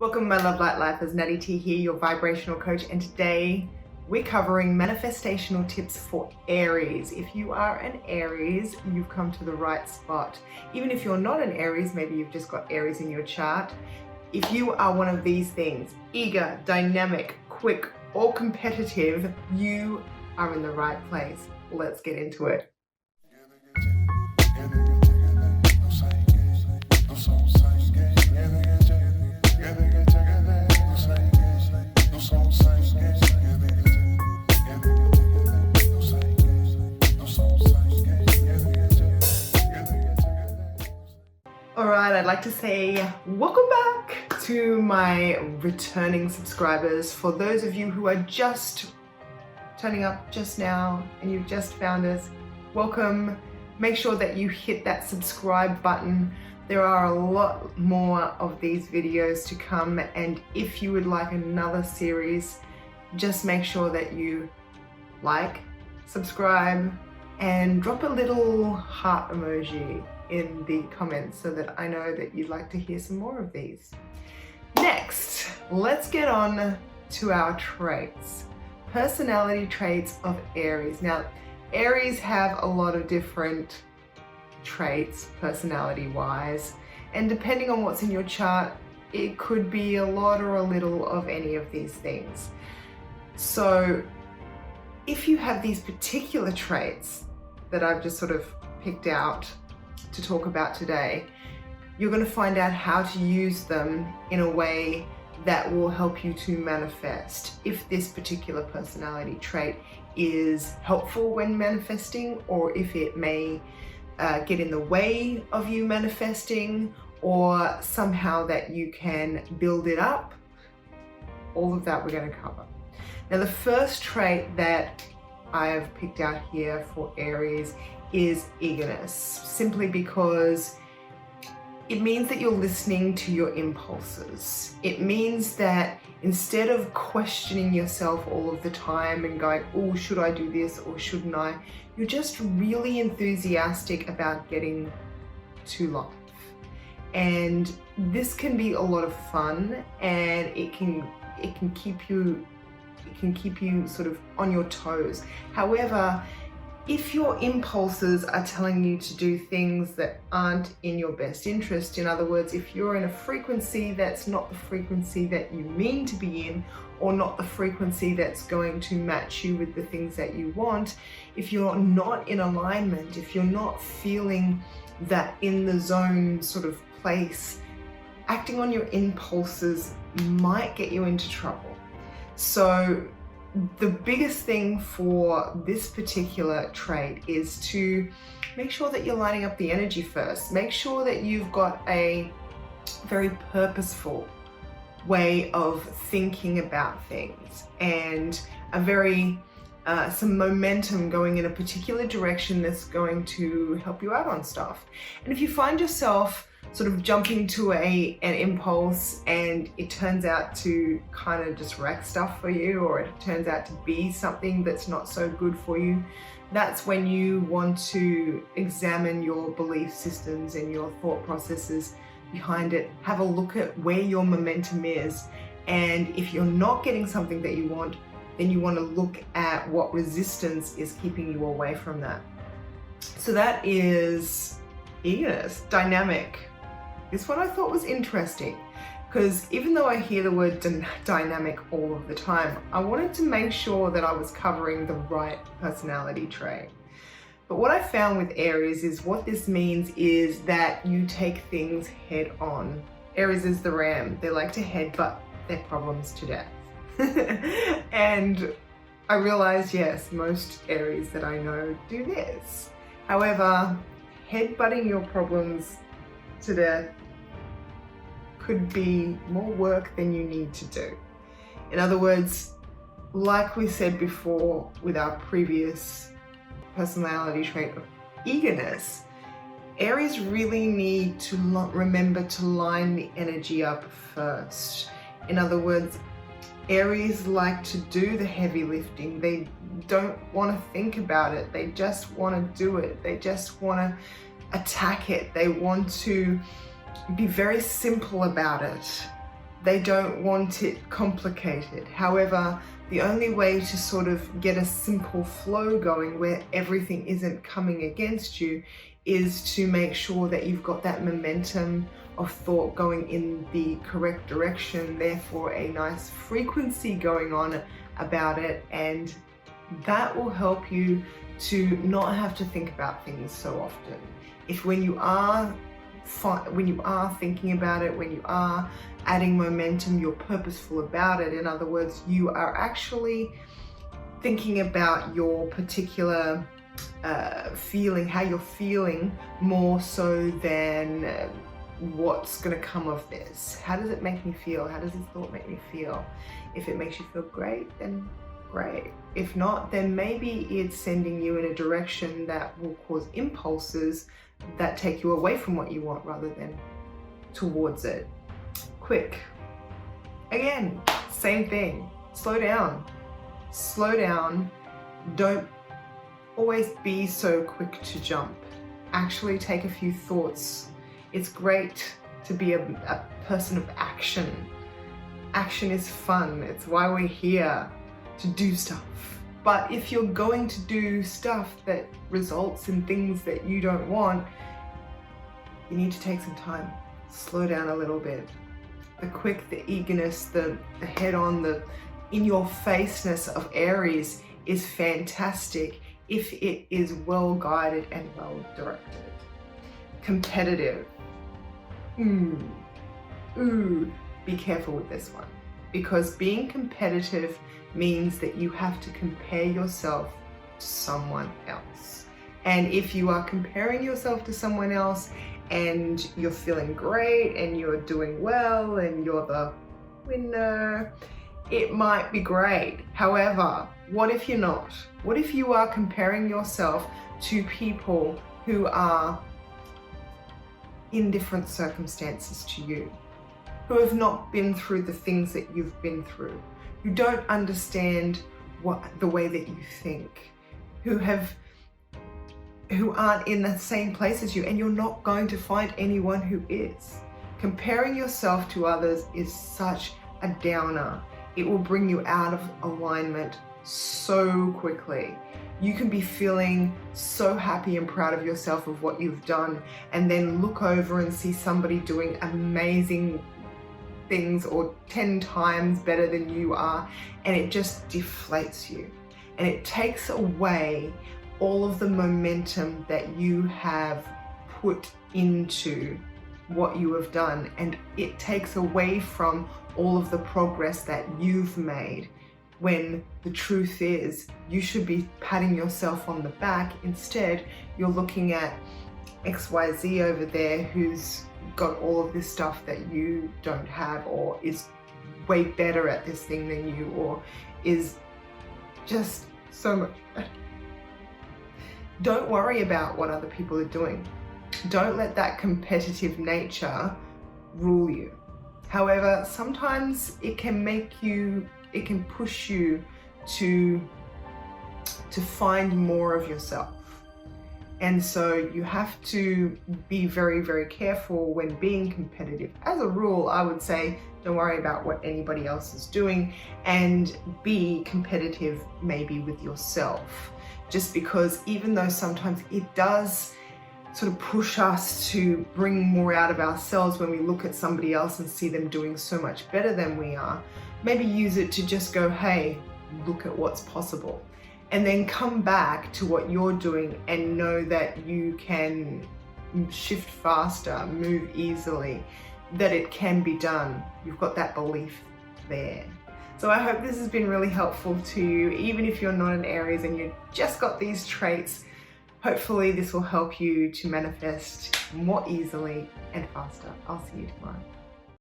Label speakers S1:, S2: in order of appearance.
S1: Welcome to my Love Light Life. As Nattie Tee here, your vibrational coach, and today we're covering manifestational tips for Aries. If you are an Aries, you've come to the right spot. Even if you're not an Aries, maybe you've just got Aries in your chart. If you are one of these things, eager, dynamic, quick, or competitive, you are in the right place. Let's get into it. Alright, I'd like to say welcome back to my returning subscribers. For those of you who are just turning up just now and you've just found us, welcome. Make sure that you hit that subscribe button. There are a lot more of these videos to come, and if you would like another series, just make sure that you like, subscribe, and drop a little heart emoji in the comments so that I know that you'd like to hear some more of these. Next, let's get on to our traits. Personality traits of Aries. Now, Aries have a lot of different traits personality-wise, and depending on what's in your chart, it could be a lot or a little of any of these things. So if you have these particular traits that I've just sort of picked out to talk about today, you're going to find out how to use them in a way that will help you to manifest. If this particular personality trait is helpful when manifesting, or if it may get in the way of you manifesting, or somehow that you can build it up. All of that we're going to cover. Now, the first trait that I have picked out here for Aries is eagerness, simply because it means that you're listening to your impulses. It means that instead of questioning yourself all of the time and going, oh, should I do this or shouldn't I? You're just really enthusiastic about getting to life. And this can be a lot of fun, and it can keep you sort of on your toes. However, if your impulses are telling you to do things that aren't in your best interest, in other words, if you're in a frequency that's not the frequency that you mean to be in, or not the frequency that's going to match you with the things that you want, if you're not in alignment, if you're not feeling that in the zone sort of place, acting on your impulses might get you into trouble. So the biggest thing for this particular trait is to make sure that you're lining up the energy first. Make sure that you've got a very purposeful way of thinking about things, and a very some momentum going in a particular direction that's going to help you out on stuff. And if you find yourself sort of jumping to an impulse and it turns out to kind of just wreck stuff for you, or it turns out to be something that's not so good for you, that's when you want to examine your belief systems and your thought processes behind it. Have a look at where your momentum is, and if you're not getting something that you want, then you want to look at what resistance is keeping you away from that. So that is eagerness, dynamic. This one I thought was interesting, because even though I hear the word dynamic all of the time, I wanted to make sure that I was covering the right personality trait. But what I found with Aries is what this means is that you take things head on. Aries is the ram. They like to headbutt their problems to death. And I realized, yes, most Aries that I know do this. However, headbutting your problems to death could be more work than you need to do. In other words, like we said before with our previous personality trait of eagerness, Aries really need to remember to line the energy up first. In other words, Aries like to do the heavy lifting. They don't want to think about it. They just want to do it. They just want to attack it. They want to be very simple about it. They don't want it complicated. However, the only way to sort of get a simple flow going where everything isn't coming against you is to make sure that you've got that momentum of thought going in the correct direction, therefore a nice frequency going on about it, and that will help you to not have to think about things so often. If when you are thinking about it, when you are adding momentum, you're purposeful about it. In other words, you are actually thinking about your particular feeling, how you're feeling, more so than what's going to come of this. How does it make me feel? How does this thought make me feel? If it makes you feel great, then great. If not, then maybe it's sending you in a direction that will cause impulses that take you away from what you want rather than towards it. Quick. Again, same thing. Slow down. Slow down. Don't always be so quick to jump. Actually take a few thoughts. It's great to be a person of action. Action is fun. It's why we're here, to do stuff. But if you're going to do stuff that results in things that you don't want, you need to take some time. Slow down a little bit. The quick, the eagerness, the head-on, the in-your-faceness of Aries is fantastic if it is well-guided and well-directed. Competitive. Be careful with this one, because being competitive means that you have to compare yourself to someone else. And if you are comparing yourself to someone else and you're feeling great and you're doing well and you're the winner, it might be great. However, what if you're not? What if you are comparing yourself to people who are in different circumstances to you, who have not been through the things that you've been through, who don't understand the way that you think, who aren't in the same place as you, and you're not going to find anyone who is. Comparing yourself to others is such a downer. It will bring you out of alignment so quickly. You can be feeling so happy and proud of yourself of what you've done, and then look over and see somebody doing amazing things or 10 times better than you are, and it just deflates you. And it takes away all of the momentum that you have put into what you have done, and it takes away from all of the progress that you've made, when the truth is you should be patting yourself on the back. Instead, you're looking at XYZ over there who's got all of this stuff that you don't have, or is way better at this thing than you, or is just so much better. Don't worry about what other people are doing. Don't let that competitive nature rule you. However, sometimes it can push you to find more of yourself. And so you have to be very, very careful when being competitive. As a rule, I would say don't worry about what anybody else is doing, and be competitive maybe with yourself. Just because even though sometimes it does sort of push us to bring more out of ourselves when we look at somebody else and see them doing so much better than we are, maybe use it to just go, hey, look at what's possible. And then come back to what you're doing and know that you can shift faster, move easily, that it can be done. You've got that belief there. So I hope this has been really helpful to you, even if you're not an Aries and you've just got these traits. Hopefully this will help you to manifest more easily and faster. I'll see you tomorrow.